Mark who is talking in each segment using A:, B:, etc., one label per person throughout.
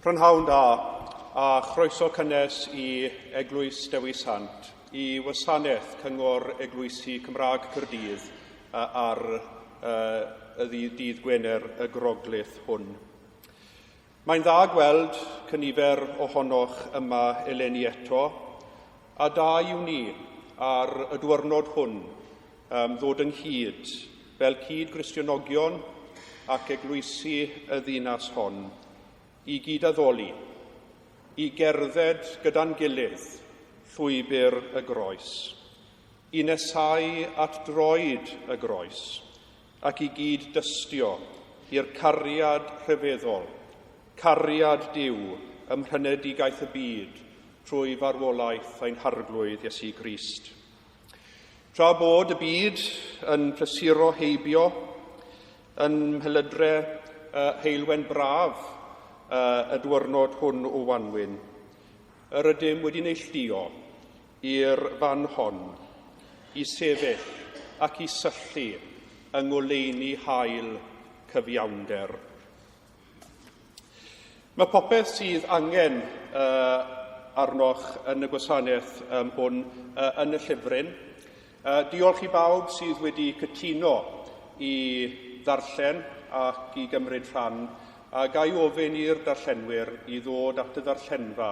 A: Prynhawn da, a chroeso cynnes i Eglwys Dewi Sant, i wasanaeth Cyngor Eglwysi Cymraeg Caerdydd ar y dydd Gwener y Groglith hwn. Mae'n dda gweld cynifer ohonoch yma eleni eto, a da yw ni ar y diwrnod hwn ddod ynghyd fel cyd-Gristionogion ac eglwysi y ddinas hon, i gyd addoli, i gerdded gyda'n gilydd llwybr y groes, i nesau at droed y groes, ac i gyd dystio i'r cariad rhyfeddol, cariad Duw ym mhrynedigaeth y byd trwy farwolaeth ein harglwydd Iesu Grist. Tra bod y byd yn prysuro heibio yn mhelydrau heilwen braf y diwrnod hwn o Wanwyn, yr ydym wedi neilltuo i'r fan hon i sefyll ac i syllu yng ngoleuni hael cyfiawnder. Mae popeth sydd angen arnoch yn y gwasanaeth hwn yn y llyfryn. Diolch i bawb sydd wedi cytuno i ddarllen ac i gymryd rhan, a gai ofyn i'r darllenwyr i ddod at y ddarllenfa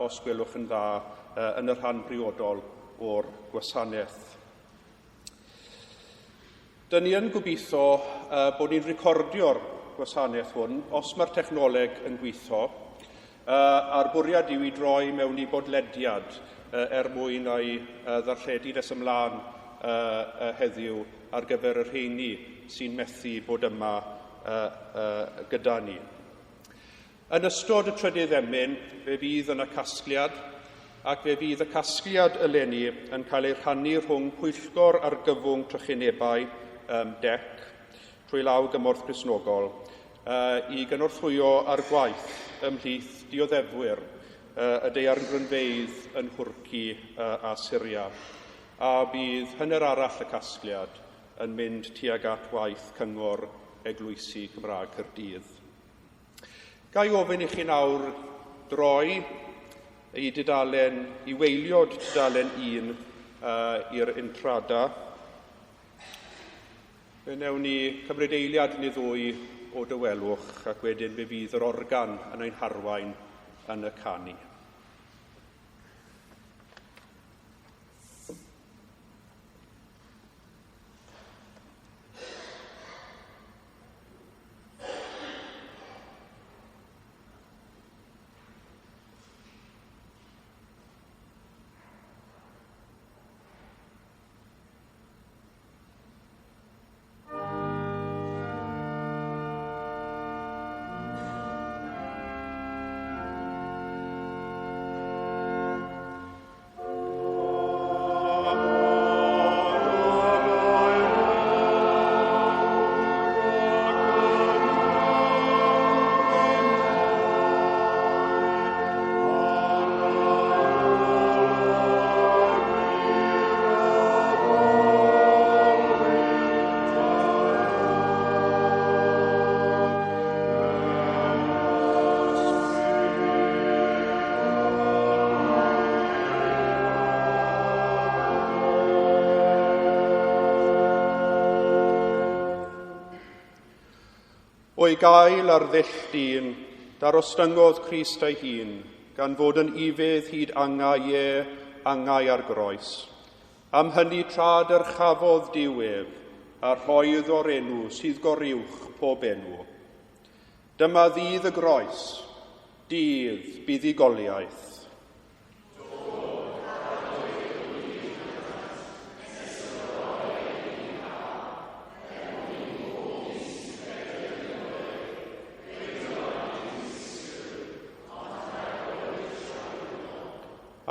A: os gwelwch yn dda yn y rhan briodol o'r gwasanaeth. Dyn ni yn gobeithio bod ni'n recordio'r gwasanaeth hwn, os mae'r technoleg yn gweithio, a'r bwriad yw i droi mewn i bodlediad mwyn ei ddarlledu nes ymlaen heddiw ar gyfer y rheini sy'n methu bod yma gyda ni. Yn ystod y trydydd emyn, fe fydd yna casgliad, ac fe fydd y casgliad eleni yn cael ei rhannu rhwng Pwyllgor ar gyfwng trychinebau DEC trwy law gymorth Cristnogol i gynorthwyo ar gwaith ymhlith dioddefwyr y daeargrynfeydd yn Hwrci a Syria, a bydd hanner arall y casgliad yn mynd tuag at waith Cyngor Eglwysi Cymraeg Caerdydd. Gai ofyn i chi nawr droi i weiliod dudalen 1 i'r intrada. Fe wnewn ni cymryd eiliad neu ddwy o dywelwch, ac wedyn fe fydd yr organ yn ein harwain yn y canu. O'i gael ar ddull dyn, darostyngodd Crist ei hun, gan fod yn ifydd hyd angau ar groes. Am hynny trad yr chafodd diwedd, a rhoedd o'r enw sydd goriwch pob enw. Dyma ddydd y groes, dydd buddigoliaeth.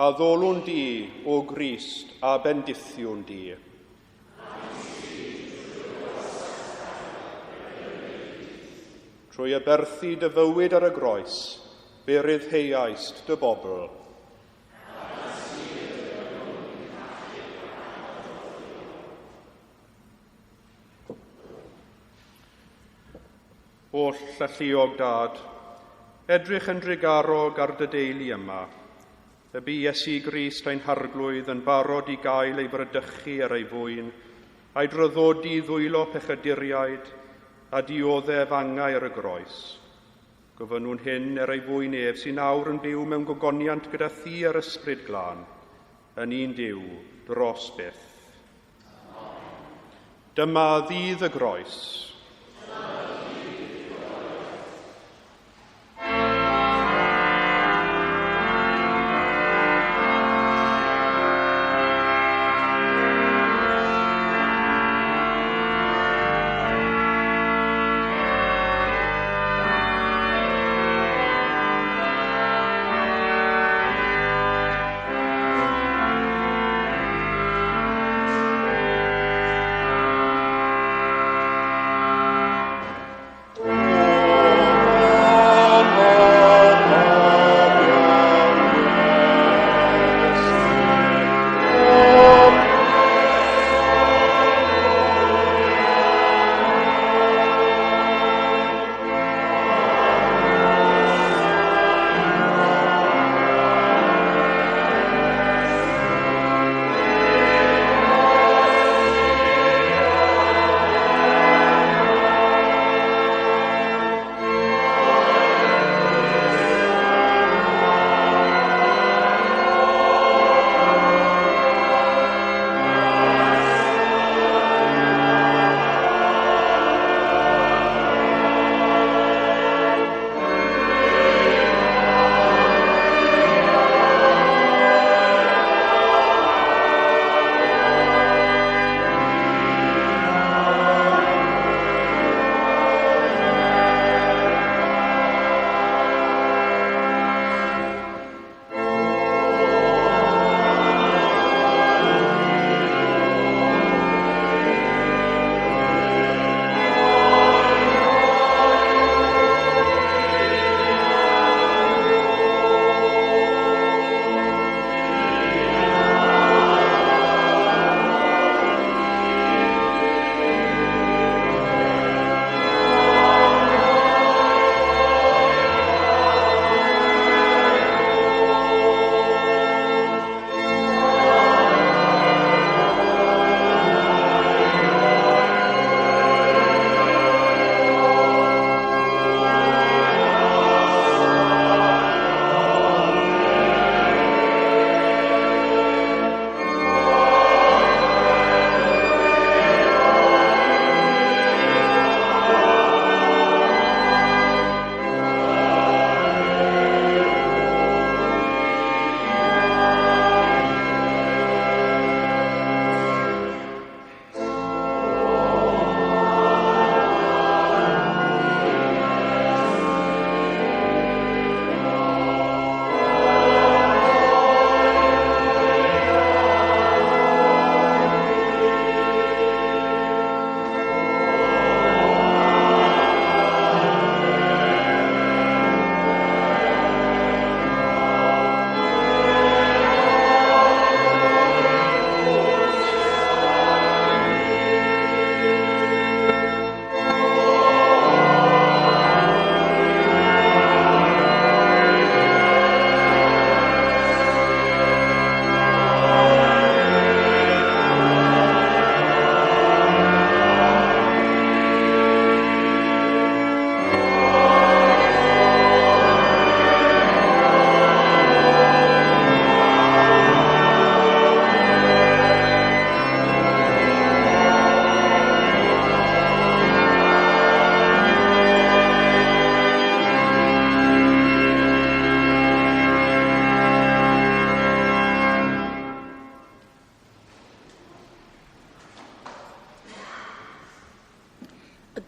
A: A ddolwn di o Grist a bendithiwn di. Trwy aberthu dy fywyd ar y groes, fe ryddheuaist dy bobl. Oll alluog dad, Edrych yn drigarog ar dy deulu yma, y bu Iesu Grist ein harglwydd yn barod i gael ei frydychu ar ei fwyn, a'i draddodi ddwylo pechaduriaid a dioddef angau ar y groes. Gofynnwn hyn er ei fwyn ef sy'n nawr yn byw mewn gogoniant gyda thi ar ysbryd glân, yn un Duw dros byth. Dyma ddydd y groes.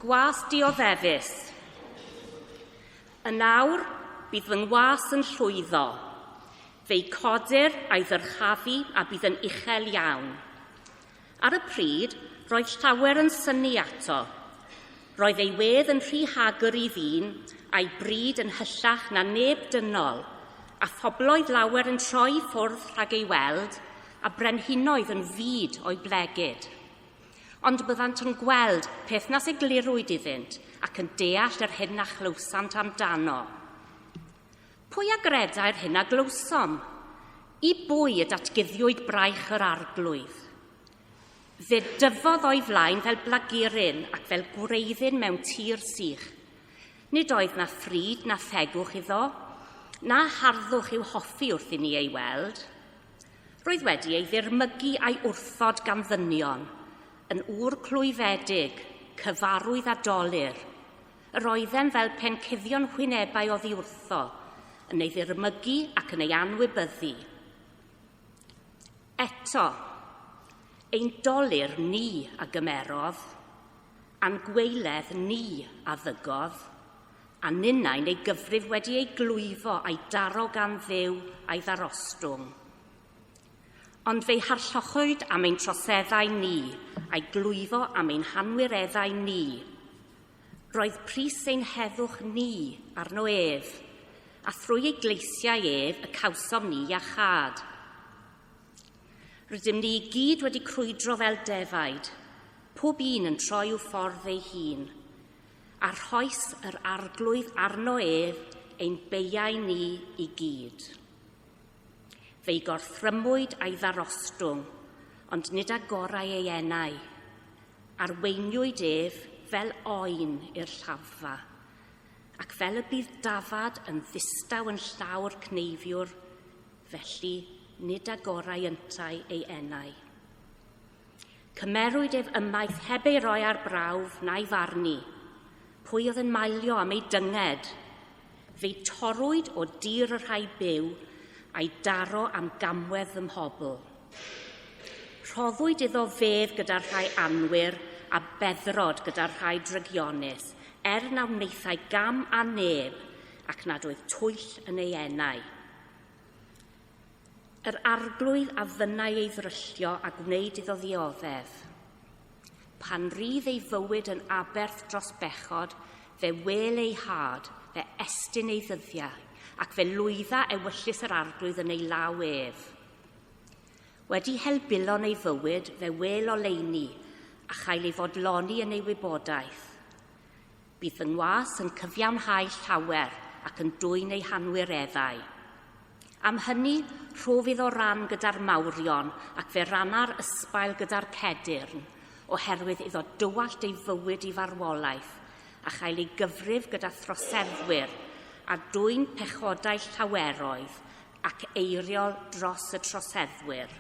B: Gwas dioddefus. Yn nawr bydd fy ngwas yn llwyddo, fe'i codir a'i ddyrchafu a bydd yn uchel iawn. Ar y pryd, roedd llawer yn syni ato. Roedd ei wedd yn rhy hagr i ddyn, a'i bryd yn hyllach na neb dynol, a phobloedd lawer yn troi ffwrdd rhag ei weld, a brenhinoedd yn fyd o'i blegyd. Ond byddant yn gweld peth nas eglurwyd iddynt ac yn deall yr hyn a chlywsant amdano. Pwy a gredai'r hyn a glywsom? I bwy y datguddiwyd braich yr arglwydd? Fe dyfodd o'i flaen fel blagurin ac fel gwreiddyn mewn tir sych. Nid oedd na ffryd na thegwch iddo, na harddwch i'w hoffi wrth i ni ei weld. Roedd wedi ei ddirmygu a'i wrthod gan ddynion, yn ŵr clwyfedig, cyfarwydd a dolir. Yr oedden fel pencuddion hwynebau oddi wrtho, yn ei ddirmygu ac yn ei anwybyddu. Eto, ein dolir ni a gymerodd, a'n gweiledd ni a ddygodd, a ninnau'n ei gyfrif wedi ei glwyfo a'i daro gan ddew a'i ddarostwng. Ond fe'i harllochwyd am ein troseddau ni, a'i glwyfo am ein hanwireddau ni. Roedd pris ein heddwch ni arno ef, a thrwy ei gleisiau ef y cawsom ni iachad. Rydym ni i gyd wedi crwydro fel defaid, pob un yn troi i'w ffordd ei hun, a rhoes yr arglwydd arno ef ein beiau ni i gyd. Fe'i gorthrymwyd a'i ddarostwng, ond nid agorau ei enau. Arweiniwyd ef fel oen i'r llaffa, ac fel y bydd dafad yn ddistaw yn llawr cneifiwr, felly nid agorau yntau ei enau. Cymerwyd ef ymaith heb ei roi ar brawf na'i farnu, pwy oedd yn maelio am ei dynged. Fe'i torwyd o dir y rhai byw, a'i daro am gamwedd ymhobl. Rhoddwyd iddo fedd gyda'r rhai anwyr a beddrod gyda'r rhai drygionus, na wneithai gam a neb ac nad oedd twyll yn ei enau. Yr arglwydd a ddynau ei ddryllio a gwneud iddo ddioddef. Pan rydd ei fywyd yn aberth dros bechod, fe wel ei had, fe estyn ei ddyddiau, ac fe lwydda ewyllus yr arglwydd yn ei law ef. Wedi helbulon ei fywyd, fe wel oleini, a chael ei fodloni yn ei wybodaeth. Bydd fy ngwas yn cyfiawnhau llawer ac yn dwyn ei hanwireddau. Am hynny, rhof iddo ran gyda'r mawrion ac fe ranna'r ysbail gyda'r cedyrn, oherwydd iddo dywallt ei fywyd i farwolaeth, a chael ei gyfrif gyda throseddwyr a dwyn pechodau llaweroedd ac eiriol dros y troseddwyr.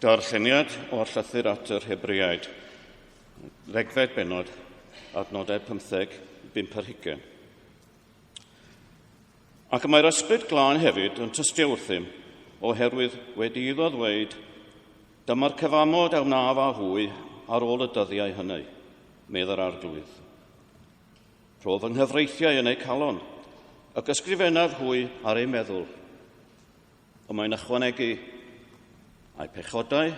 C: Darlleniad o'r llythyr at yr Hebraeaid, 10 bennod, adnodau 15-20. Ac mae'r ysbryd glân hefyd yn tystio wrthym, oherwydd wedi iddo ddweud, dyma'r cyfamod a wnaf a hwy ar ôl y dyddiau hynny, medd yr arglwydd. Roedd yng nghyfreithiau yn ei calon, ac ysgrifennaf hwy ar ei meddwl. Ond mae'n ychwanegu a'i pechodau,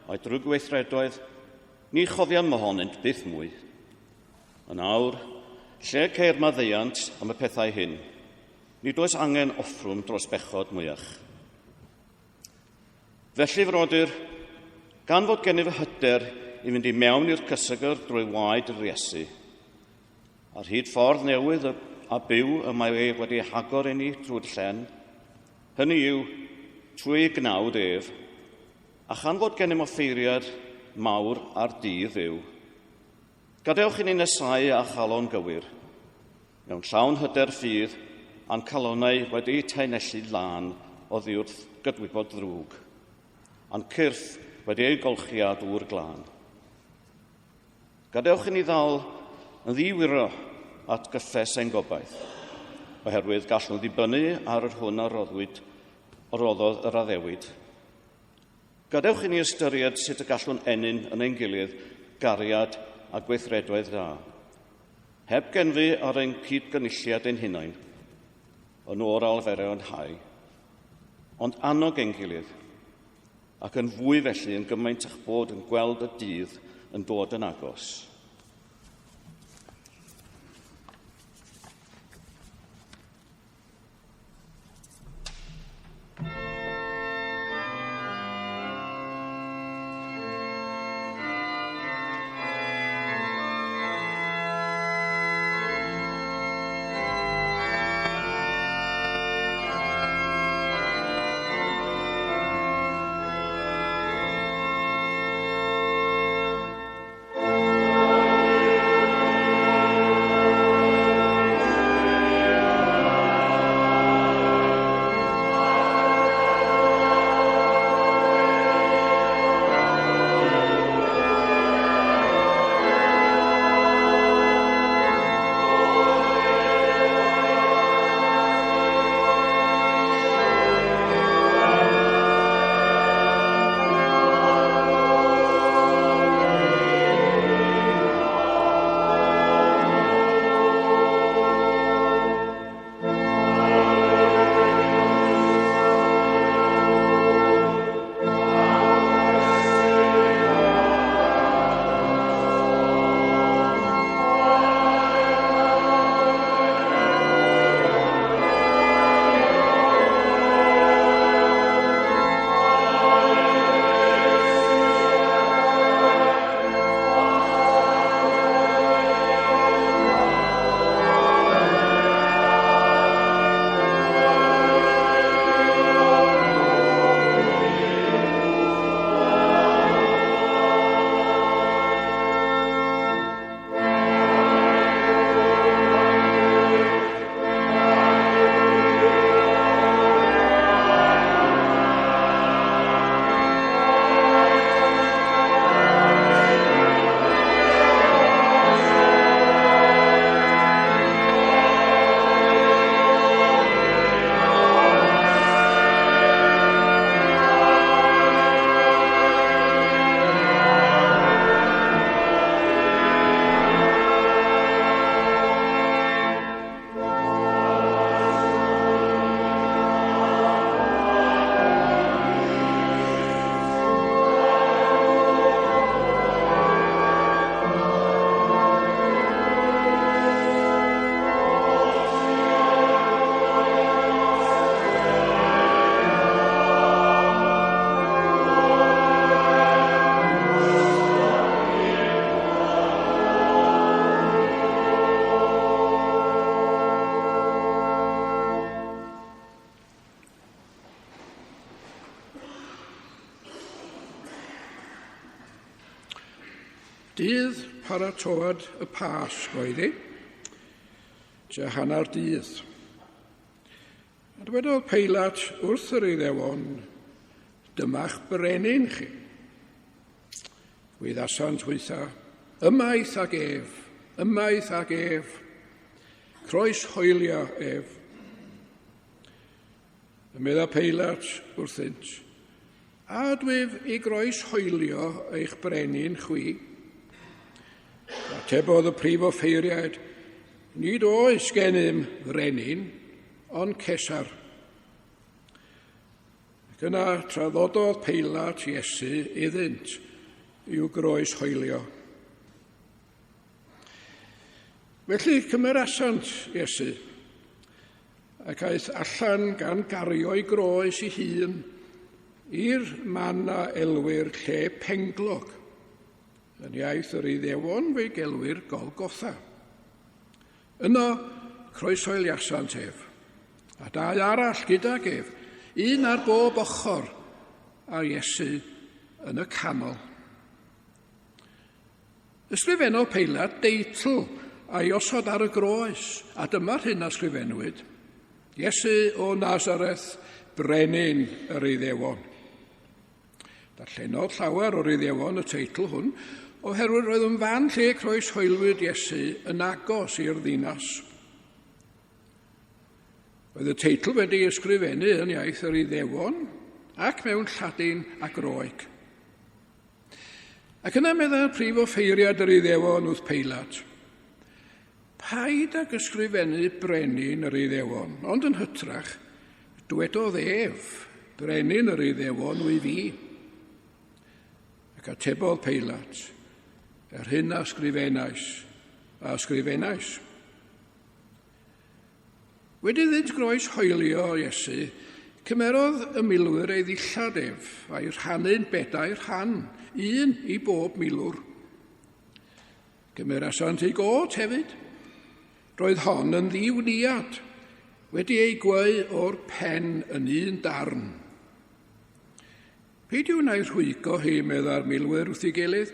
C: a'i drwgweithredoedd, ni chofiam mohonynt byth mwy. Yn awr, lle ceir maddeiant am y pethau hyn, nid oes angen offrwm dros bechod mwyach. Felly, frodyr, gan fod gennyf y hyder i fynd i mewn i'r cysegr drwy waed yr Iesu, ar hyd ffordd newydd a byw y mae ei wedi hagor i ni drwy'r llen, hynny yw trwy gnawd ef, a chan fod gennym offeiriad mawr ar dydd yw, gadewch i ni nesau a chalon gywir, mewn llawn hyder ffydd a'n calonau wedi taenellu lan o ddiwrth gydwybod ddrwg, a'n cyrff wedi ei golchi a dŵr glân. Gadewch i ni ddal yn ddiwiro at gyffes ein gobaith, oherwydd gallwn ddibynnu ar yr hwn a roddodd yr addewid. Gadewch i ni ystyried sut y gallwn enyn yn ein gilydd gariad a gweithredoedd da, heb genfu ar ein cydgynulliad ein hunain, yn o'r alferau hau, ond annog ein gilydd, ac yn fwy felly yn gymaint eich bod yn gweld y dydd yn dod yn agos.
D: Dydd paratoad y Pasg oedd ei, tua hanner dydd. A dywedodd Peilat wrth yr Iddewon, dyma'ch brenin chi. Wyddasant wytha, ymaith ag ef, croes hoelio ef. Y medda Peilat wrthynt, a dwif I groes hoelio eich brenin chwi. Atebodd y prif offeiriad, nid oes gennym frenin, ond Cesar. Ac yna traddododd Peilat Iesu iddynt i'w groes hoelio. Felly cymerasant Iesu, ac aeth allan gan gario'i groes I hun i'r man a elwyr lle penglog, yn iaith yr Iddewon fe gelwyr Golgotha. Yno croeshoeliasant ef, a dau arall gydag ef, un ar bob ochr, a Iesu yn y canol. Ysgrifennodd Peilat deitl a'i osod ar y groes, a dyma'r hyn a sgrifennwyd. Iesu o Nazareth, brenin yr Iddewon. Darllenodd llawer o'r Iddewon y teitl hwn, oherwydd roedd yn fan lle croeshoelwyd Iesu yn agos i'r ddinas. Roedd y teitl wedi ysgrifennu yn iaith yr Iddewon ac mewn Lladin a Groeg. Ac yna meddai'r prif offeiriad yr Iddewon wrth Peilat, paid ag ysgrifennu brenin yr Iddewon, ond yn hytrach, dywedodd ef, brenin yr Iddewon wy fi. Ac atebodd Peilat, hyn a ysgrifennais. Wedi ddynt groes hoelio Iesu, cymerodd y milwyr ei ddillad ef a'i rhannu'n bedair rhan, un I bob milwr. Cymerasant ei got hefyd. Roedd hon yn ddiwniad, wedi ei gweu o'r pen yn un darn. Peidiw na'i rhwygo hi, medda'r milwyr wrth ei gilydd.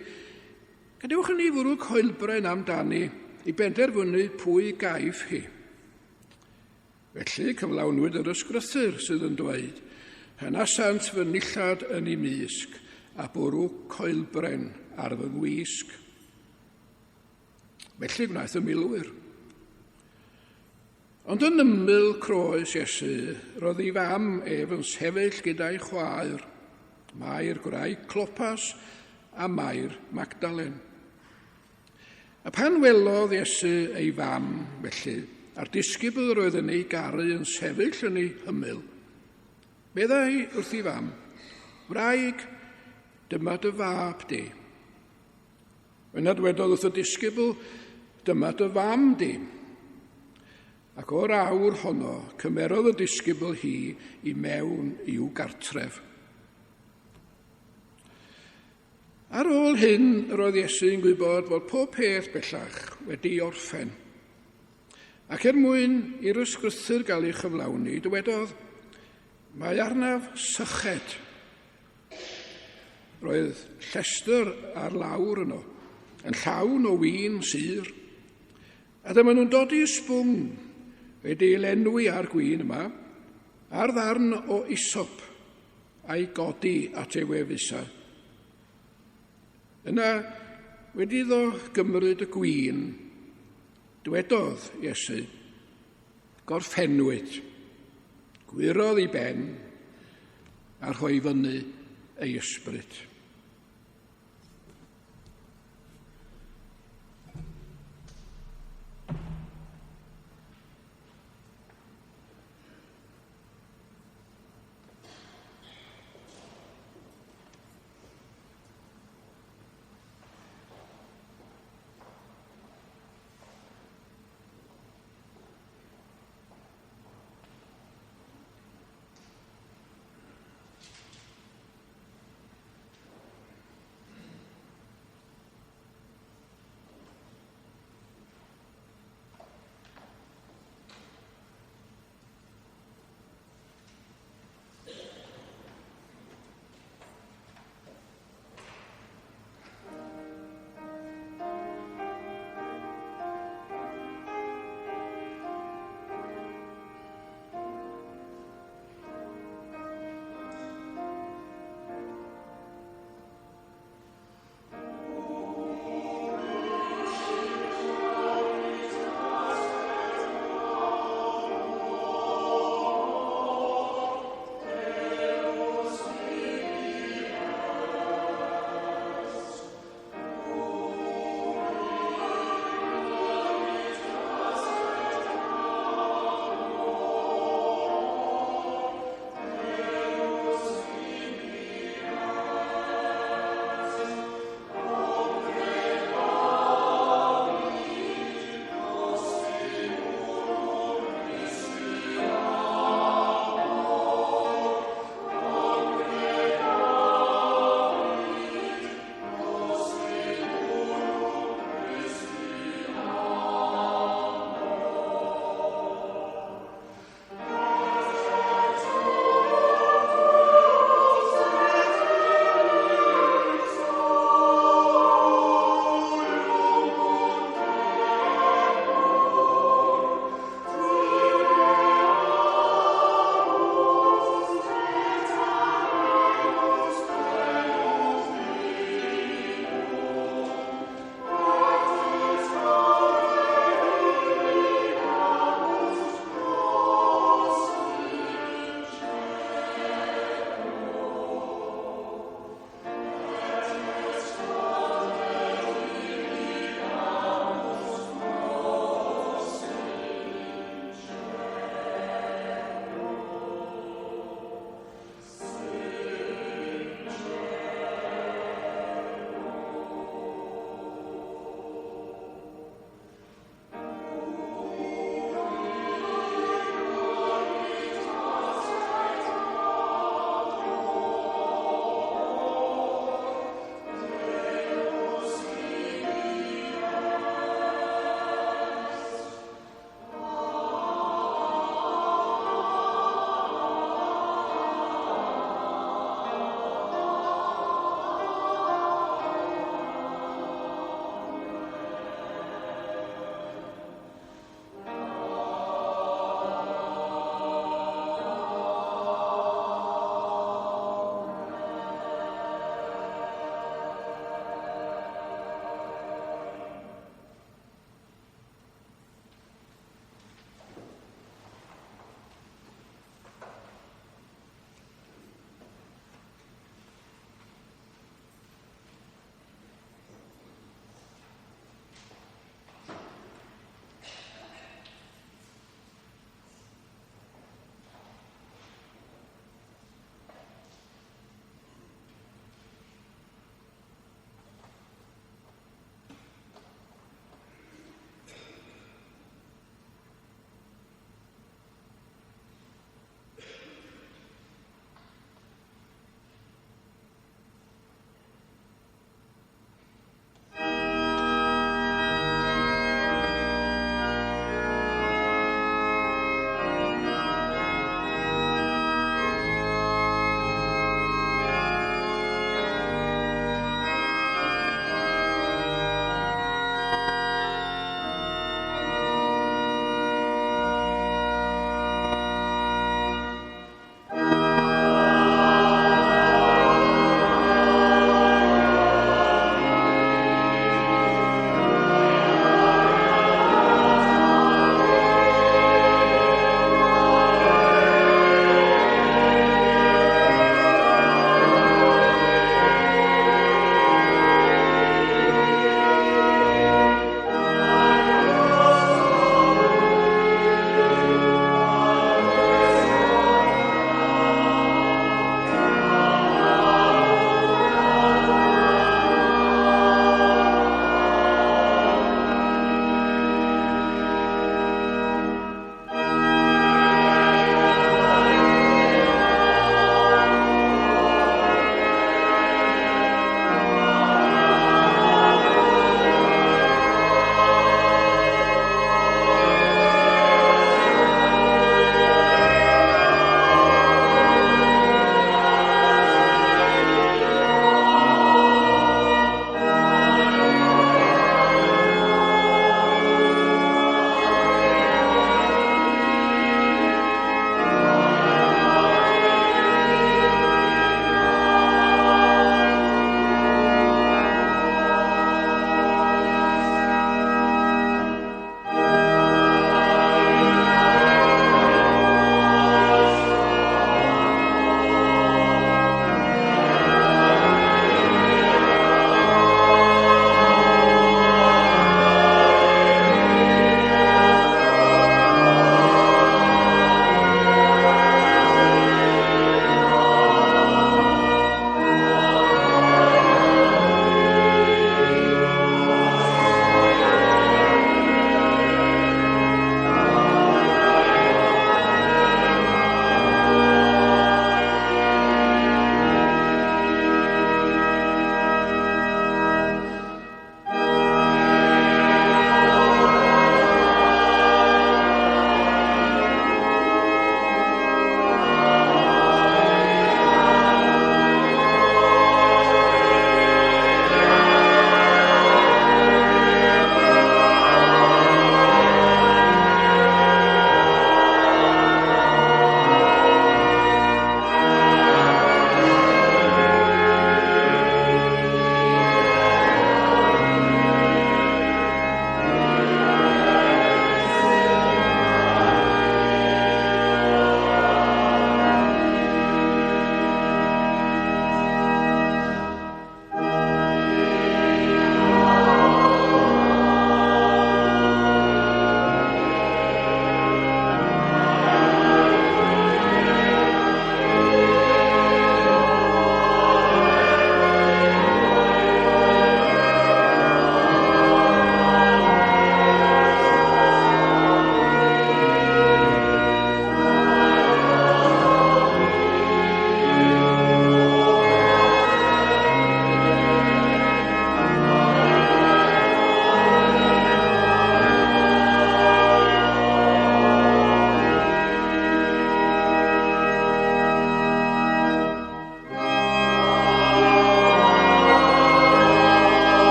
D: Gadewch yn ei fwrw coelbren amdani I benderfynu pwy gaif hi. Felly cyflawnwyd yr ysgrythyr sydd yn dweud, hynasant fy nillad yn ei misg a bwrw coelbren ar fy ngwisg. Felly gwnaeth y milwyr. Ond yn ymyl croes Iesu, roedd ei fam ef yn sefyll gyda'i chwaer, Mair gwraig Clopas a Mair Magdalen. A pan welodd Iesu ei fam, felly, a'r disgybl roedd yn ei garu yn sefyll yn ei hymyl, meddai wrth ei fam, wraig, dyma dy fab di. Yna dwedodd wrth y disgybl, dyma dy fam di. Ac o'r awr honno, cymerodd y disgybl hi I mewn i'w gartref. Ar ôl hyn, roedd Iesu'n gwybod fod pob peth bellach wedi orffen. Ac mwyn i'r ysgrythyr gael ei chyflawni, dywedodd, mae arnaf syched. Roedd llestr ar lawr yno, yn llawn o win syr. A dyma nhw'n dod I ysbwng, wedi lenwi ar gwyn yma, ar ddarn o isop a'i godi at ei wefusa. Yna wedi iddo gymryd y gwyn, dywedodd Iesu, gorffennwyd, gwirodd ei ben a rhoi fyny ei ysbryd.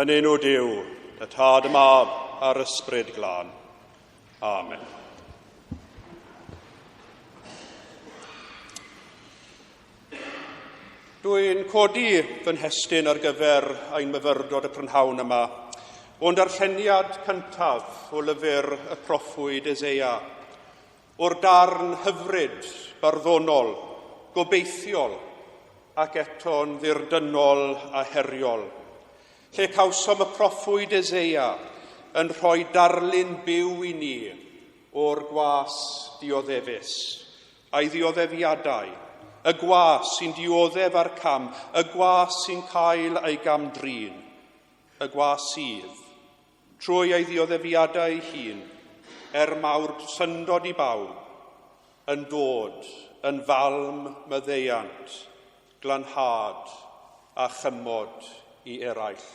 A: Yn enw Duw, y Tad y Mab a'r Ysbryd Glân. Amen. Dwi'n codi fy nhestyn ar gyfer ein myfyrdod y prynhawn yma, ond darlleniad cyntaf o lyfr y proffwyd Eseia, o'r darn hyfryd, barddonol, gobeithiol ac eto'n ddirdynol a heriol, lle cawsom y proffwyd Eseia yn rhoi darlun byw i ni o'r gwas dioddefus, a'i ddioddefiadau, y gwas sy'n dioddef ar cam, y gwas sy'n cael ei gamdrin, y gwas sydd, trwy ei ddioddefiadau hun, mawr syndod i bawb, yn dod yn falm maddeuant, glanhad a chymod i eraill.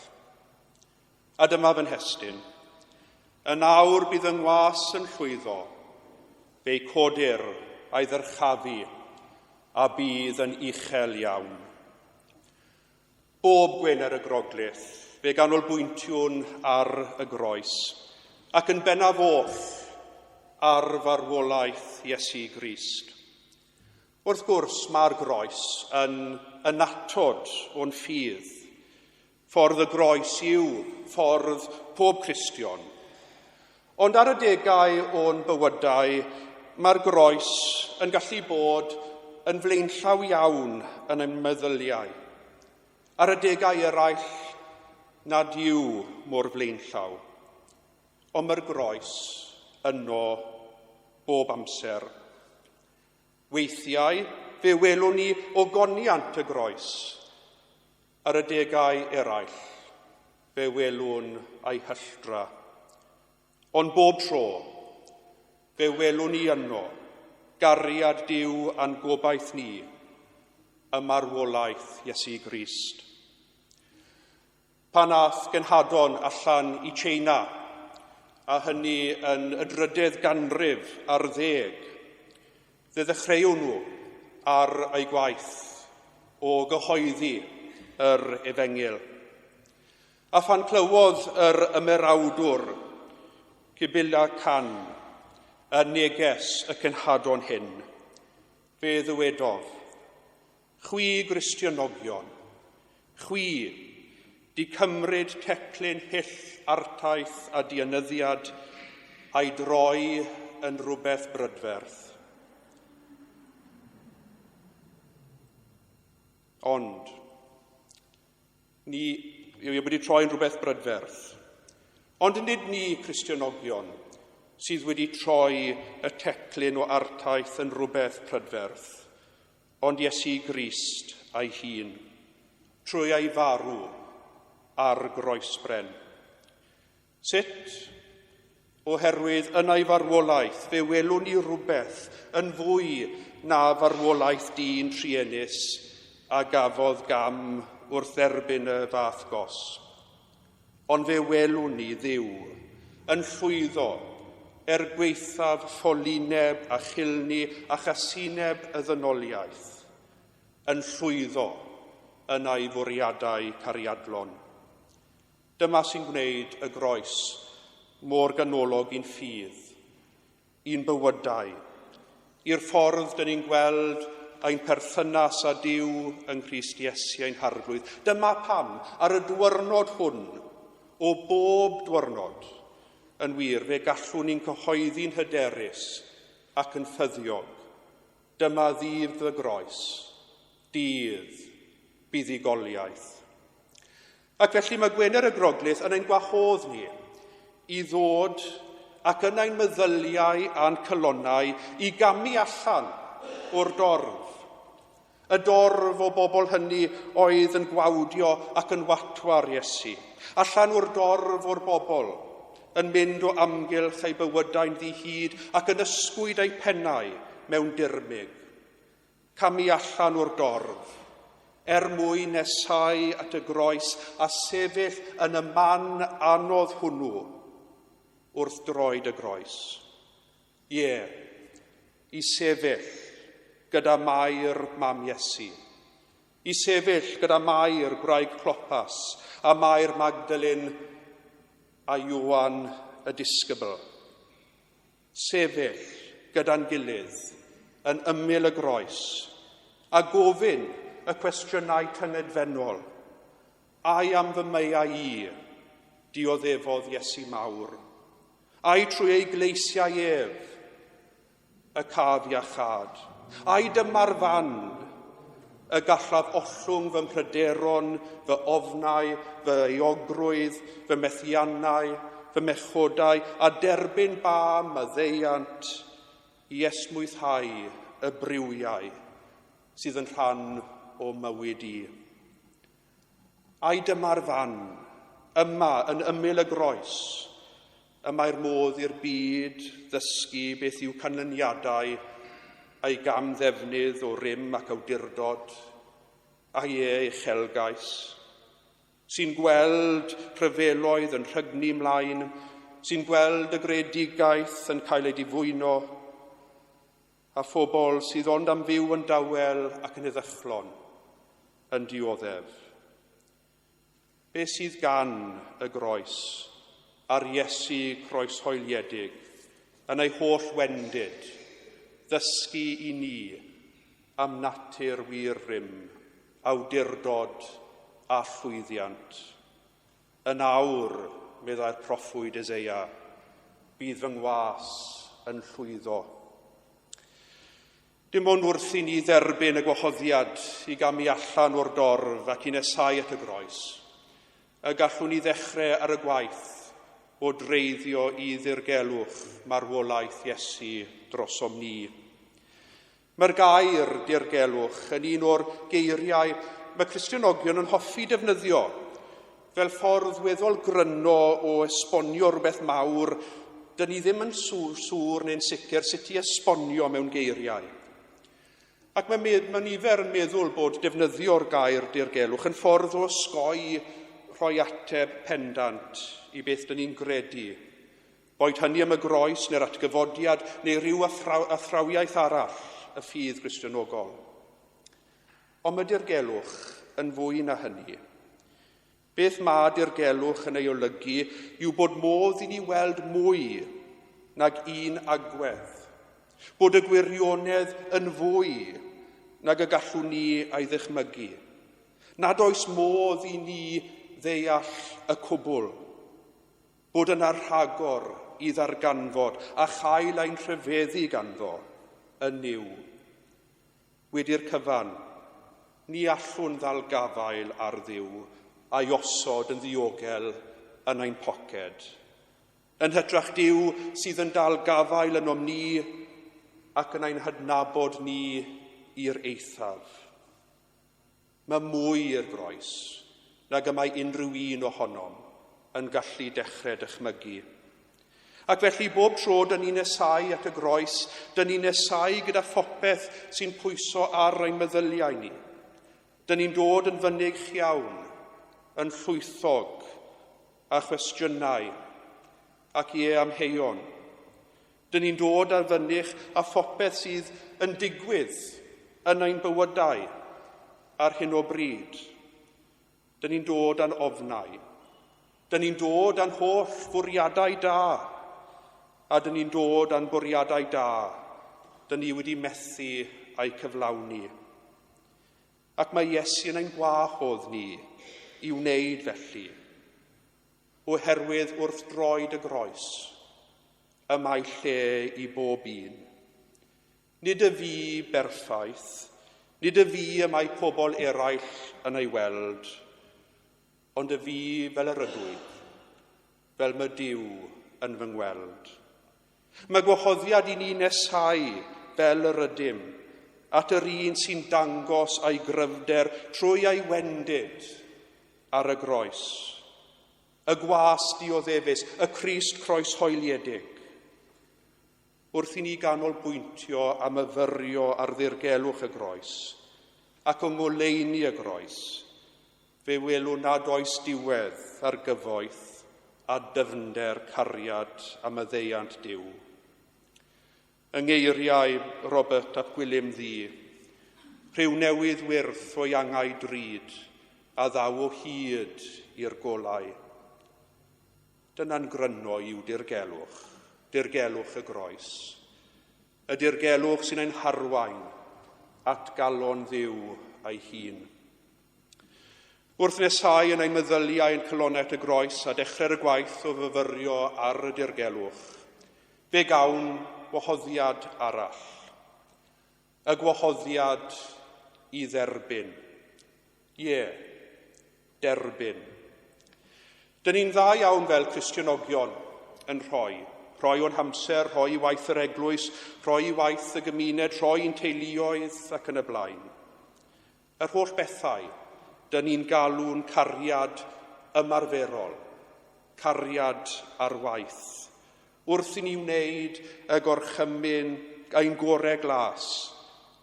A: A dyma fy nhestyn, yn awr bydd yng ngwas yn llwyddo, fe'i codir a'i ddyrchafu, a bydd yn uchel iawn. Bob Gwener y Groglith, fe ganolbwyntiwn ar y groes, ac yn bennaf oll ar farwolaeth Iesu Grist. Wrth gwrs, mae'r groes yn ynatod o'n ffydd. Ffordd y groes yw ffordd pob Cristion. Ond ar y degau o'n bywydau, mae'r groes yn gallu bod yn flaenllaw iawn yn ein meddyliau. Ar y degau eraill nad yw mor flaenllaw, ond mae'r groes yno bob amser. Weithiau fe welwn ni ogoniant y groes. Ar y degau eraill fe welwn ei hylltra. Ond bob tro fe welwn ni yno gariad Duw a'n gobaith ni, y marwolaeth Iesu Grist. Pan ath genhadon allan i Tsieina, a hynny yn y 10 ganrif ar 10, fe ddechreuwn nhw ar ei gwaith o gyhoeddi yr Efengil. A phan clywodd yr ymerawdwr, Cibilla Can, y neges y cenhadon hyn, fe ddywedodd, chwi Gristionogion, chwi di cymryd teclyn hyll artaith a dianyddiad a'i droi yn rhywbeth brydferth. Ond, ni wedi troi yn rhywbeth brydferth. Ond nid ni Cristionogion sydd wedi troi y teclyn o artaith yn rhywbeth prydferth, ond Iesu Grist a'i hun, trwy ei farw ar groesbren. Sut? Oherwydd yn ei farwolaeth, fe welwn ni rhywbeth yn fwy na farwolaeth dyn trienus a gafodd gam wrth dderbyn y fath gosb. Ond fe welwn ni Dduw yn llwyddo gweithaf ffolineb a chilni a chasineb y ddynoliaeth, yn llwyddo yn ei fwriadau cariadlon. Dyma sy'n gwneud y groes mor ganolog i'n ffydd, i'n bywydau, i'r ffordd dyn ni'n gweld ein perthynas â Duw yng Nghrist Iesu ein harglwydd. Dyma pam, ar y dwyrnod hwn, o bob dwyrnod, yn wir, fe gallwn ni'n cyhoeddi'n hyderus ac yn ffyddiog. Dyma ddydd y groes, dydd buddugoliaeth. Ac felly mae Gwener y Groglith yn ein gwahodd ni i ddod ac yn ein meddyliau a'n cylonau i gamu allan o'r dorf. Y dorf o bobl hynny oedd yn gwawdio ac yn watwar Iesu. Allan o'r dorf o'r bobl yn mynd o amgylch ei bywydau'n ddihyd ac yn ysgwyd ei pennau mewn dirmyg. Camu allan o'r dorf, mwyn nesau at y groes a sefyll yn y man anodd hwnnw wrth droed y groes. Ie, i sefyll gyda Mair Mam Iesu, I sefyll gyda Mair gwraig Clopas a Mair Magdalene a Ioan y disgybl. Sefyll gyda'n gilydd yn ymyl y groes a gofyn y cwestiynau tyngedfennol. Ai am fy meia I, dioddefodd Iesu mawr? Ai trwy ei gleisiau ef, y caf iachad? Ai dyma'r fan y gallaf ollwng fy mhryderon, fy ofnau, fy eogrwydd, fy methiannau, fy mechodau, a derbyn ba maddeiant I esmwythau y briwiau sydd yn rhan o mywyd I. Ai dyma'r fan, yma yn ymyl y groes, y mae'r modd i'r byd ddysgu beth yw canlyniadau a'i gamddefnydd o rym ac awdurdod, a'i uchelgais, sy'n gweld rhyfeloedd yn rhygnu mlaen, sy'n gweld y gredigaeth yn cael ei difwyno, a phobl sydd ond am fyw yn dawel ac yn eddychlon yn dioddef. Be sydd gan y groes a'r Iesu croeshoeliedig yn ei holl wendid, ddysgu I ni am natur wir rym, awdurdod a llwyddiant. Yn awr, meddai'r proffwyd Eseia, bydd fy ngwas yn llwyddo. Dim ond wrth I ni dderbyn y gwahoddiad I gamu allan o'r dorf ac I nesau at y groes, y gallwn ni ddechrau ar y gwaith o dreiddio I ddirgelwch marwolaeth Iesu drosom ni. Mae'r gair dirgelwch yn un o'r geiriau mae Cristnogion yn hoffi defnyddio fel ffordd weddol gryno o esbonio rhywbeth mawr, dyn ni ddim yn sŵr neu'n sicr sut I esbonio mewn geiriau. Ac mae nifer yn meddwl bod defnyddio'r gair dirgelwch yn ffordd o osgoi rhoi ateb pendant I beth dyn ni'n gredu, boed hynny am y groes neu'r atgyfodiad neu ryw athrawiaeth arall y ffydd Gristnogol. Ond mae dirgelwch yn fwy na hynny. Beth mae dirgelwch yn ei olygu yw bod modd I ni weld mwy nag un agwedd, bod y gwirionedd yn fwy nag y gallwn ni ei ddychmygu. Nad oes modd I ni ddeall y cwbl, bod yna rhagor I ddarganfod a chael ein rhyfeddu ganddo yn niw. Wedi'r cyfan, ni allwn ddal gafael ar Dduw a'i osod yn ddiogel yn ein poced. Yn hytrach Duw sydd yn dal gafael yn om ni ac yn ein hydnabod ni i'r eithaf. Mae mwy i'r groes nag y mae unrhyw un ohonom yn gallu dechrau dychmygu. Ac felly bob tro dyn ni'n nesau at y groes, dyn ni'n nesau gyda phopeth sy'n pwyso ar ein meddyliau ni. Dyn ni'n dod yn fynig iawn, yn llwythog a chwestiynau ac I amheuon. Dyn ni'n dod ar fynych a phopeth sydd yn digwydd yn ein bywydau ar hyn o bryd. Dyn ni'n dod â'n ofnau. Dyn ni'n dod â'n holl fwriadau da. A dyn ni'n dod â'n bwriadau da. Dyn ni wedi methu a'i cyflawni. Ac mae Iesu yn ein gwahodd ni I wneud felly, oherwydd wrth droed y groes, y mae lle I bob un. Nid y fi berffaith, nid y fi y mae pobl eraill yn ei weld, ond y fi fel yr ydw, fel mae Duw yn fy ngweld. Mae gwahoddiad I ni nesau fel yr ydym, at yr un sy'n dangos a'i gryfder trwy ei wendid ar y groes. Y gwas dioddefus, y Crist croeshoeliedig. Wrth I ni ganolbwyntio a myfyrio ar ddirgelwch y groes, ac o ngoleuni y groes, fe welwn nad oes diwedd ar gyfoeth a dyfnder cariad a maddeiant Duw. Yng ngeiriau Robert ap Gwilym Ddu, Rhyw newydd wyrth o iangau drud, a ddaw o hyd i'r golau. Dyna'n gryno i'w dirgelwch y groes. Y dirgelwch sy'n ein harwain at galon ddiw a'i hun. Wrth nesau yn ein meddyliau yn cylonet y groes a dechrau'r gwaith o fyfyrio ar y dirgelwch, fe gawn wahoddiad arall. Y gwahoddiad i dderbyn. Derbyn. Dyn ni'n dda iawn fel Cristionogion yn rhoi o'n hamser, rhoi i waith yr eglwys, rhoi i waith y gymuned, rhoi i'n teuluoedd ac yn y blaen. Yr holl bethau, dyn ni'n galw'n cariad ymarferol, cariad ar waith. Wrth i ni wneud y gorchymyn ein gorau glas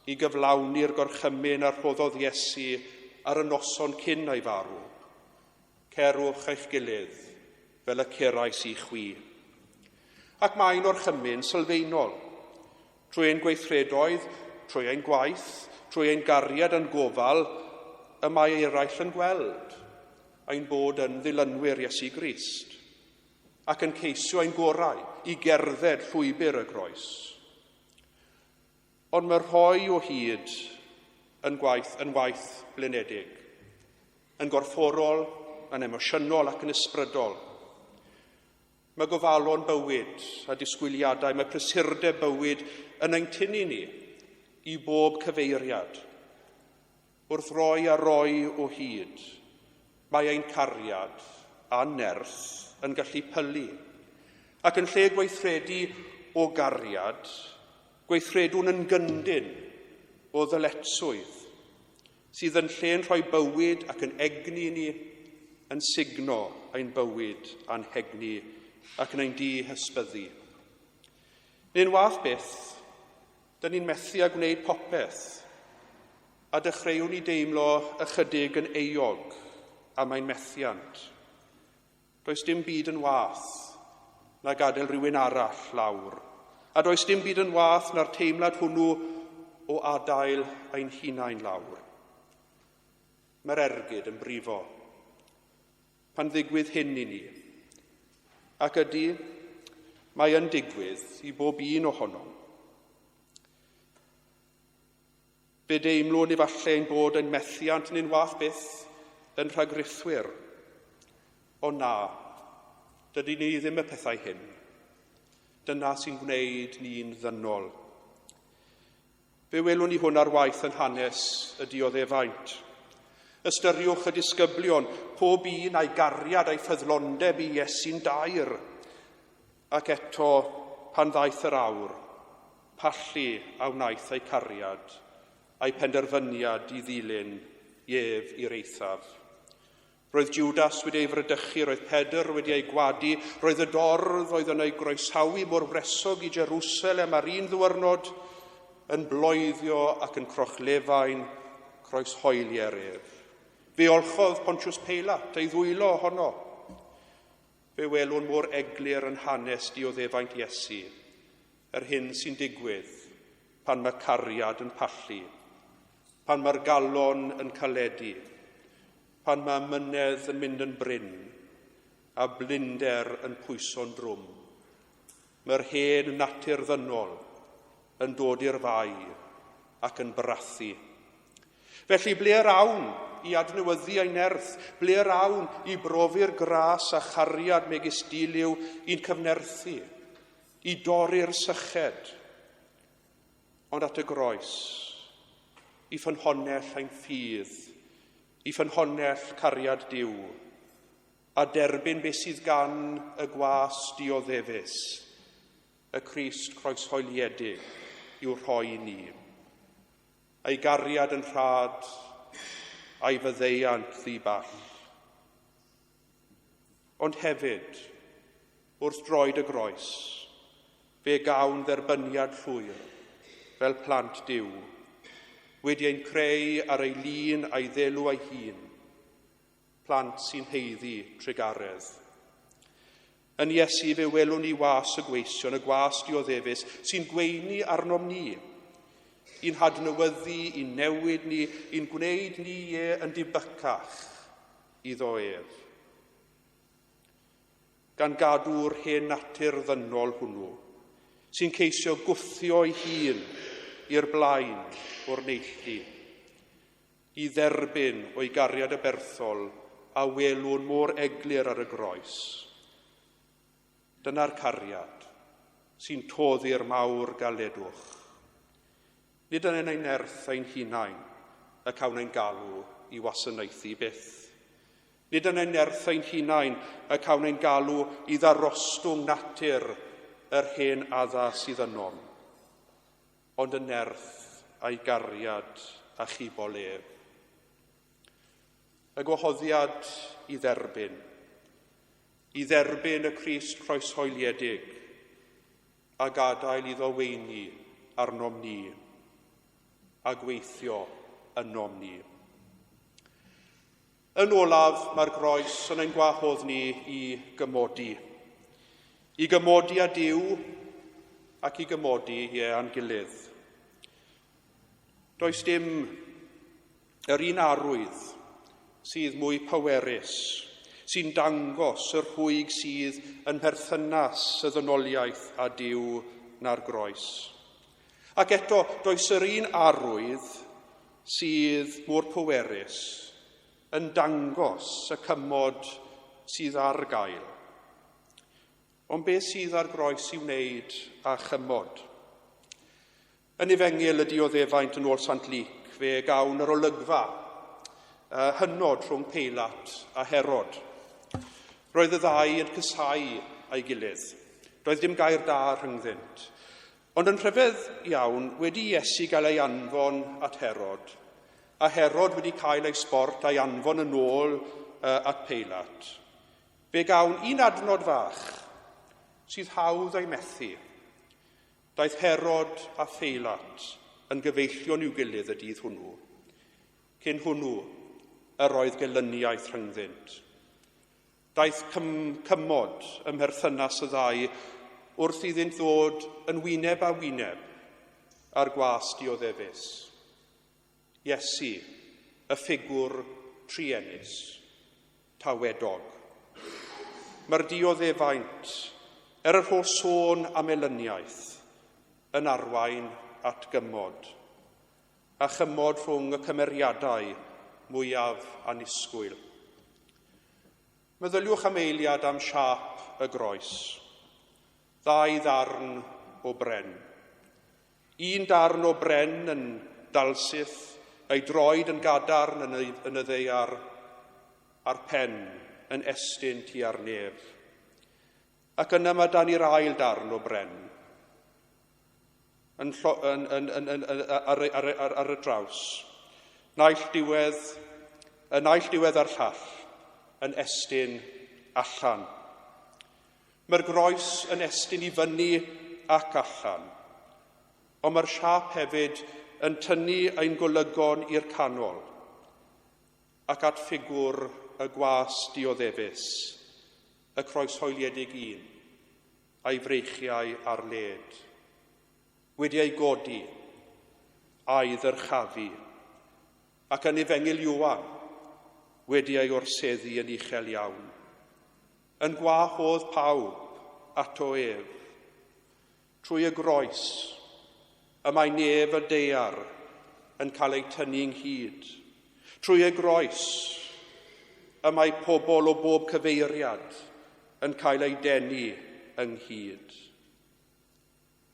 A: i gyflawni'r gorchymyn a rhoddodd Iesu ar y noson cyn ei farw. Cerwch eich gilydd fel y cerais i chwi. Ac mae'n orchymyn sylfaenol, trwy ein gweithredoedd, trwy ein gwaith, trwy ein gariad yn gofal, y mae eraill yn gweld ein bod yn ddilynwyr Iesu Grist, ac yn ceisio ein gorau i gerdded llwybr y groes. Ond mae'r rhoi o hyd yn waith blinedig, yn gorfforol, yn emosiynol ac yn ysbrydol. Mae gofalon bywyd a disgwyliadau, mae prysurdeb bywyd yn ein tynnu ni i bob cyfeiriad. Wrth roi o hyd, mae ein cariad a nerth yn gallu pylu. Ac yn lle gweithredu o gariad, gweithredwn yn gyndyn o ddyletswydd, sydd yn lle'n rhoi bywyd ac yn egni ni, yn signo ein bywyd a'n hegni ac yn ein di-hysbyddu. Neu'n wath beth, dyn ni'n methu a gwneud popeth, a dechreuwn ni deimlo ychydig yn euog am ein methiant. Does dim byd yn wath na gadael rhywun arall lawr, a does dim byd yn wath na'r teimlad hwnnw o adael ein hunain lawr. Mae'r ergyd yn brifo pan ddigwydd hyn i ni, ac ydy mae yn digwydd i bob un ohonom. Fe deimlwn efallai ein bod yn methiant neu'n wath byth yn rhagruthwyr. Ond na, dydy ni ddim y pethau hyn. Dyna sy'n gwneud ni'n ddynol. Fe welwn ni hwn ar waith yn hanes y dioddefaint. Ystyriwch y disgyblion, pob un a'i gariad a'i ffyddlondeb i Iesu'n dair. Ac eto, pan ddaeth yr awr, pallu a wnaeth ei cariad, a'i penderfyniad i ddilyn Ief i'r eithaf. Roedd Judas wedi ei frydychu, roedd Pedr wedi ei gwadu, roedd y dorf oedd yn ei groesawu mor wresog i Jerusalem ar un ddiwrnod, yn bloeddio ac yn crochlefain croeshoeli'r ef. Fe olchodd Pontius Pilat ei ddwylo ohono. Fe welwn mor eglur yn hanes dioddefaint Iesu, yr hyn sy'n digwydd pan mae cariad yn pallu, pan mae'r galon yn caledu, pan mae mynedd yn mynd yn bryn a blinder yn pwyso'n drwm. Mae'r hen natur ddynol yn dod i'r fai ac yn brathu. Felly ble rawn i adnewyddu ei nerth, ble rawn i brofi'r gras a chariad megis diliw i'n cyfnerthu, i dorri'r syched, ond at y groes, i ffynhonnell ein ffydd, i ffynhonnell cariad Duw, a derbyn beth sydd gan y gwas dioddefus, y Crist croeshoeliedig i'w rhoi i ni. Ei gariad yn rhad, a'i fyddeiant ddiball. Ond hefyd, wrth droed y groes, fe gawn dderbyniad llwyr, fel plant Duw, wedi ein creu ar ei lun a'i ddelw ei hun, plant sy'n heiddi tregaredd. Yn Iesu fe welwn ni was y gweision, y gwas dioddefus, sy'n gweini arnom ni, i'n hadnewyddu, i'n newid ni, i'n gwneud ni yn dibycach iddo ef. Gan gadw'r hen natur ddynol hwnnw, sy'n ceisio gwthio ei hun i'r blaen o'r neilltu, i dderbyn o'i gariad y berthol a welwn mor eglur ar y groes. Dyna'r cariad sy'n toddi'r mawr galedwch. Nid yn ein nerth ein hunain y cawn ein galw i wasanaethu byth. Nid yn ein nerth ein hunain y cawn ein galw i ddarostwng natur yr hen addas sydd ynom, ond yn nerth a'i gariad a chibol ef. Y gwahoddiad i dderbyn y Crist croeshoeliedig a gadael iddo weini arnom ni a gweithio ynom ni. Yn olaf, mae'r groes yn ein gwahodd ni i gymodi. I gymodi â Duw ac i gymodi a'n gilydd. Does dim yr un arwydd sydd mwy pwerus, sy'n dangos yr rhwyg sydd yn perthynas y ddynoliaeth a Duw na'r groes. Ac eto, does yr un arwydd sydd mor pwerus yn dangos y cymod sydd ar gael. Ond beth sydd ar groes i wneud â chymod? Yn Efengyl y Dioddefaint yn ôl Sant Luc, fe gawn yr olygfa hynod rhwng Peilat a Herod. Roedd y ddau yn cysau a'i gilydd. Roedd dim gair da rhyngddynt. Ond yn rhyfedd iawn, wedi Iesu gael ei anfon at Herod, a Herod wedi cael ei sbort a'i anfon yn ôl at Peilat. Fe gawn un adnod fach sydd hawdd ei methu. Daeth Herod a Peilat yn gyfeillion i'w gilydd y dydd hwnnw. Cyn hwnnw, yr oedd gelyniaeth rhyngddynt. Daeth cymod ym mherthynas y ddau wrth iddynt ddod yn wyneb a wyneb ar gwas dioddefus. Iesu, y ffigwr trienus, tawedog. Mae'r dioddefaint, yr holl sôn am elyniaeth, yn arwain at gymod, a chymod rhwng y cymeriadau mwyaf annisgwyl. Meddyliwch am eiliad am siap y groes. 2 ddarn o bren. 1 darn o bren yn dalsyth, ei droed yn gadarn yn y ddeiar, a'r pen yn estyn tua'r nef. Ac yna mae dan ni'r ail darn o bren ar y draws. Naill diwedd a'r llall yn estyn allan. Mae'r groes yn estyn i fyny ac allan, ond mae'r siap hefyd yn tynnu ein golygon i'r canol ac at ffigwr y gwas dioddefus, y croeshoeliedig 1, a'i freichiau ar led. Wedi ei godi, a'i ddyrchafu, ac yn Efengyl Ioan wedi ei orseddu yn uchel iawn. Yn gwahodd pawb ato ef, trwy y groes, y mae nef y deiar yn cael ei tynnu ynghyd. Trwy y groes, y mae pobl o bob cyfeiriad yn cael ei denu ynghyd.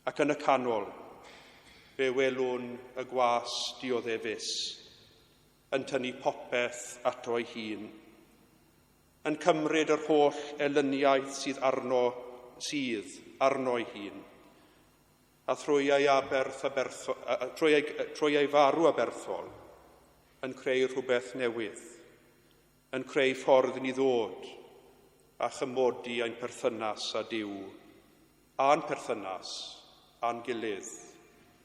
A: Ac yn y canol, fe welwn y gwas dioddefus yn tynnu popeth ato ei hun, yn cymryd yr holl elyniaeth sydd arno ei hun, a trwy ei farw aberthol, yn creu rhywbeth newydd, yn creu ffordd i ni ddod a chymodi ein perthynas â Duw, a'n perthynas a'n gilydd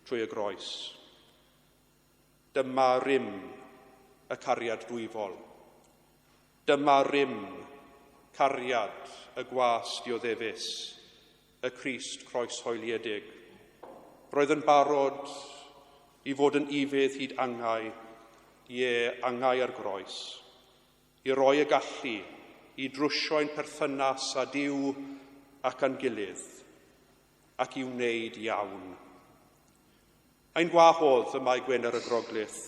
A: trwy y groes. Dyma rym y cariad dwyfol. Dyma rym cariad y gwas dioddefus, y Crist croeshoeliedig. Roedd yn barod i fod yn ifydd hyd angau, angau ar groes, i roi y gallu i drwsio'n perthynas a Duw ac a'n gilydd, ac i wneud iawn. Ein gwahodd y mae Gwener y Groglith,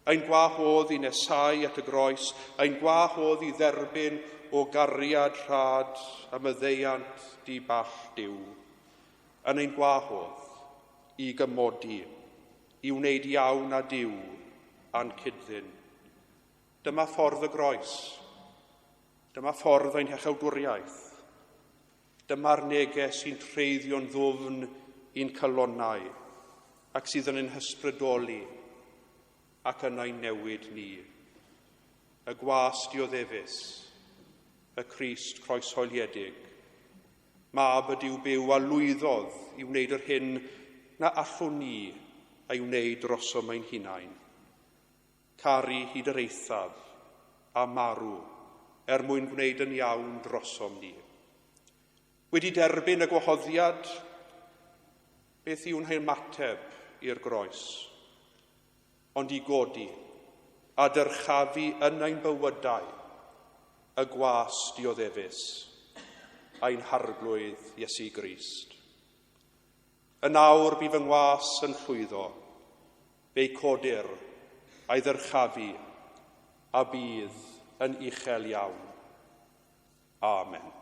A: ein gwahodd i nesau at y groes, ein gwahodd i dderbyn o gariad rhad a myddeiant diball Duw, yn ein gwahodd i gymodi, i wneud iawn a Duw a'n cydddyn. Dyma ffordd y groes, dyma ffordd ein hechawdwriaeth, dyma'r neges sy'n treiddio'n ddwfn i'n calonnau ac sydd yn ein hysbrydoli ac yn ein newid ni. Y gwas dioddefus, y Crist croeshoeliedig, mab y Duw byw a lwyddodd i wneud yr hyn na allwn ni ei wneud drosom ein hunain. Caru hyd yr eithaf a marw mwyn gwneud yn iawn drosom ni. Wedi derbyn y gwahoddiad, beth yw'n hymateb i'r groes, ond i godi a dyrchafu yn ein bywydau y gwas dioddefus, ein harglwydd Iesu Grist. Yn awr bydd fy ngwas yn llwyddo, fe'i codir a'i ddyrchafu a bydd yn uchel iawn. Amen.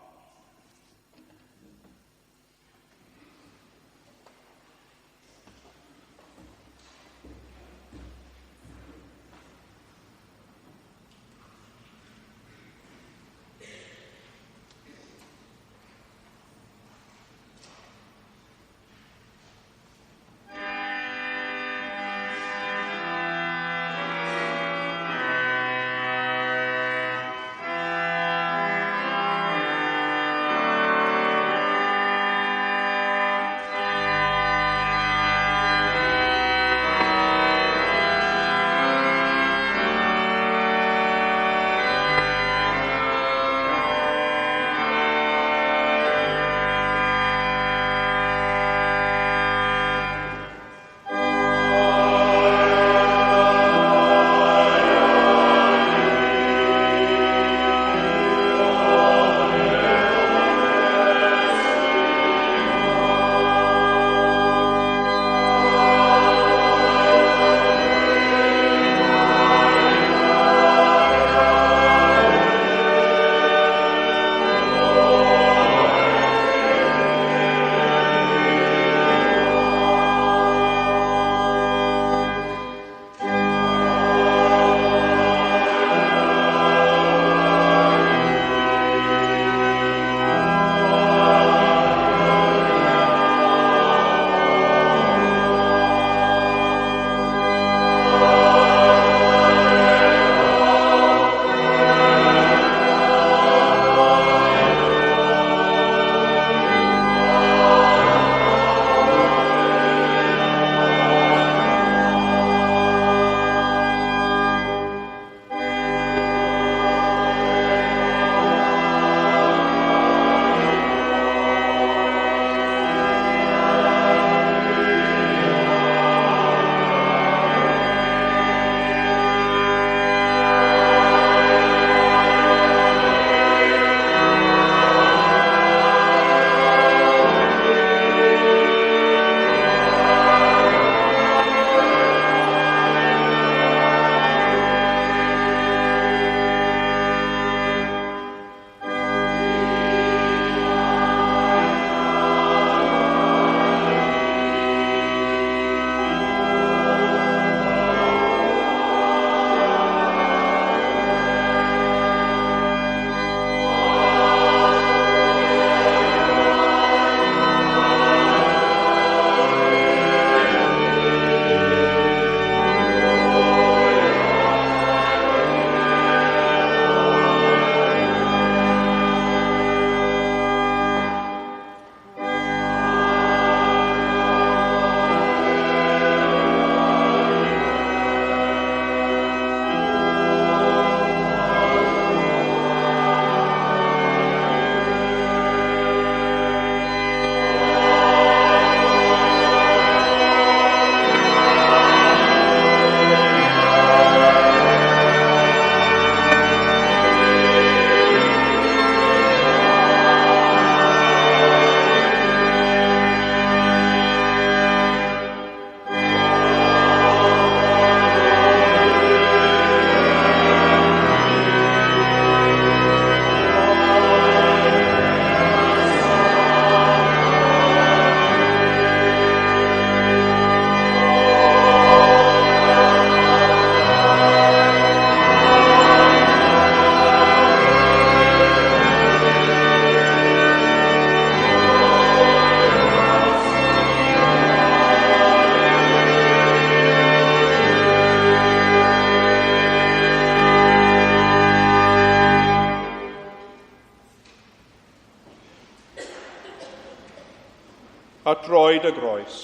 A: droed y groes,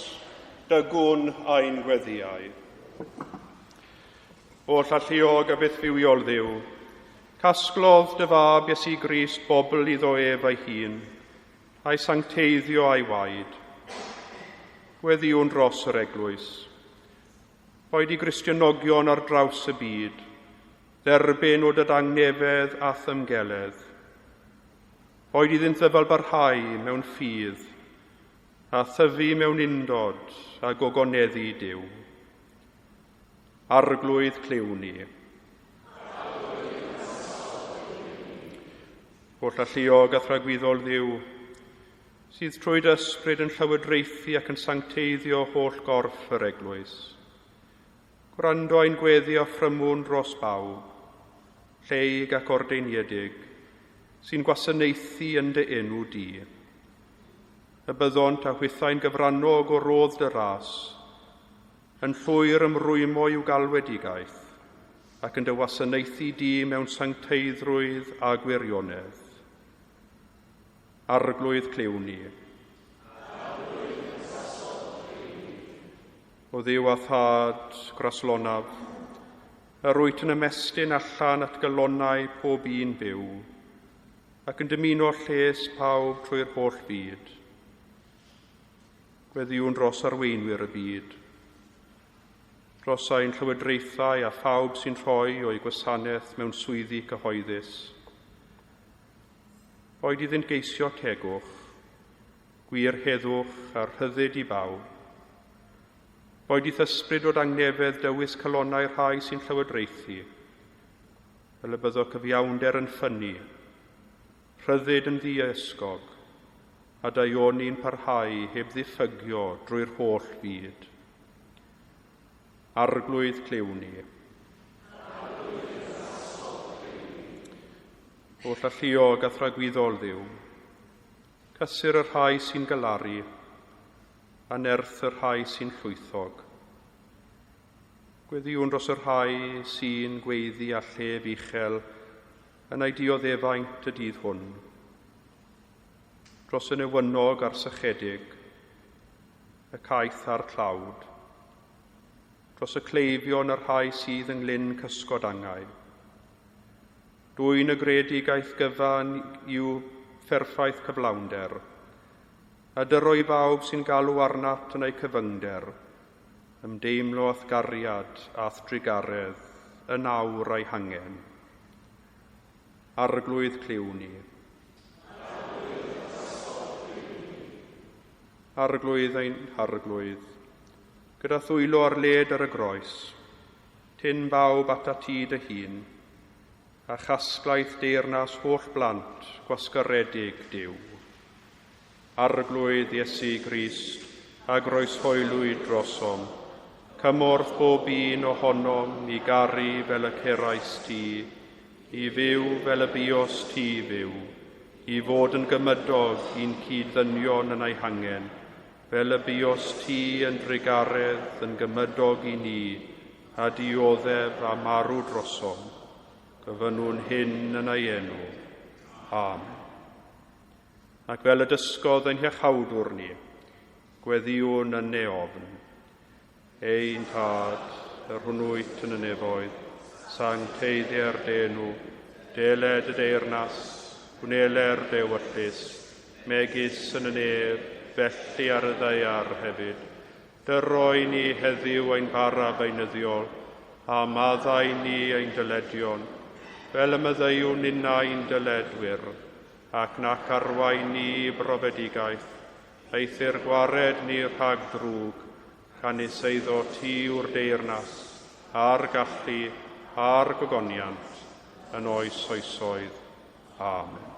A: dygwn a'n gweddiau. O llalluog a beth fywiol ddiw, casglodd dy fab Iesu Grist bobl iddo ef ei hun, a'i sancteiddio a'i waed. Gweddiwn dros yr eglwys. Oed i Gristionogion ar draws y byd, dderbyn o dydangnefedd a thymgeledd. Oed iddynt ddyfal barhau mewn ffydd, a thyfu mewn undod a gogoneddu Duw. Arglwydd Cliwni. O llalluog a thragwyddol Dduw, sydd trwy ysbryd yn llywodraethu ac yn sancteiddio holl gorff yr eglwys. Gwrando ein gweddi a ffrymwn dros bawb, lleig ac ordeiniedig, sy'n gwasanaethu yn dy enw di. Y byddont a hwythau'n gyfrannog o rodd dy ras, yn llwyr ymrwymo i'w galwedigaeth, ac yn dy wasanaethu di mewn sancteiddrwydd a gwirionedd. Arglwydd Cliwni. O Dduw a Thad graslonaf, yr wyt yn ymestyn allan at galonnau pob un byw, ac yn dymuno lles pawb trwy'r holl byd. Gweddiwn dros arweinwyr y byd, dros ein llywodraethau a phawb sy'n rhoi o'i gwasanaeth mewn swyddi cyhoeddus. Oed iddynt geisio tegwch, gwir heddwch a'r rhyddid i bawb. Oed i ysbryd o dangnefedd dywys calonnau'r rhai sy'n llywodraethu, fel y byddo cyfiawnder yn ffynnu, rhyddid yn ddiesgog, a daioni'n parhau heb ddiffygio drwy'r holl byd. Arglwydd Cliwni. O llalluog a thragwyddol Dduw, cysur yr rhai sy'n galaru, a nerth yr rhai sy'n llwythog. Gweddiwn dros yr rhai sy'n gweiddi a llef uchel yn ei dioddefaint y dydd hwn. Dros y newynog a'r sychedig, y caeth a'r tlawd. Dros y cleifion yr rhai sydd ynglyn cysgodangau. Dwy'n y gredigaeth gyfan i'w pherffaith cyflawnder, a dyroi bawb sy'n galw arnat yn ei cyfyngder, ymdeimlo athgariad a thrigaredd yn awr a'i hangen. Arglwydd Cliwni. Arglwydd ein arglwydd, gyda thwylo ar led ar y groes, tyn bawb at ati dy hun, a chasglaeth deyrnas holl blant gwasgaredig Duw. Arglwydd Iesu Grist, a groeshoelwyd drosom, cymorth bob un ohonom i garu fel y cerais ti, i fyw fel y bios ti fyw, i fod yn gymydog i'n cyd-ddynion yn ei hangen, fel y bios ti yn drigaredd yn gymydog i ni, a dioddef a marw drosom. Gyfynwn hyn yn ei enw. Amen. Ac fel y dysgodd ein hiachawdwr ni, gweddiwn yn neofn. Ein Tad, yr hwnnwyt yn y nefoedd, sancteiddiau'r denw, deled y deyrnas, gwneler dewyllus, megis yn y nef, felly ar y ddeiar hefyd. Dyroi ni heddiw ein bara beunyddiol, a maddau ni ein dyledion, fel y myddeiwn una'n dyledwyr, ac nac arwain ni i brofedigaeth, eithir gwared ni rhag drwg, canis eiddo ti yw'r deyrnas, a'r gallu, a'r gogoniant, yn oes oesoedd. Amen.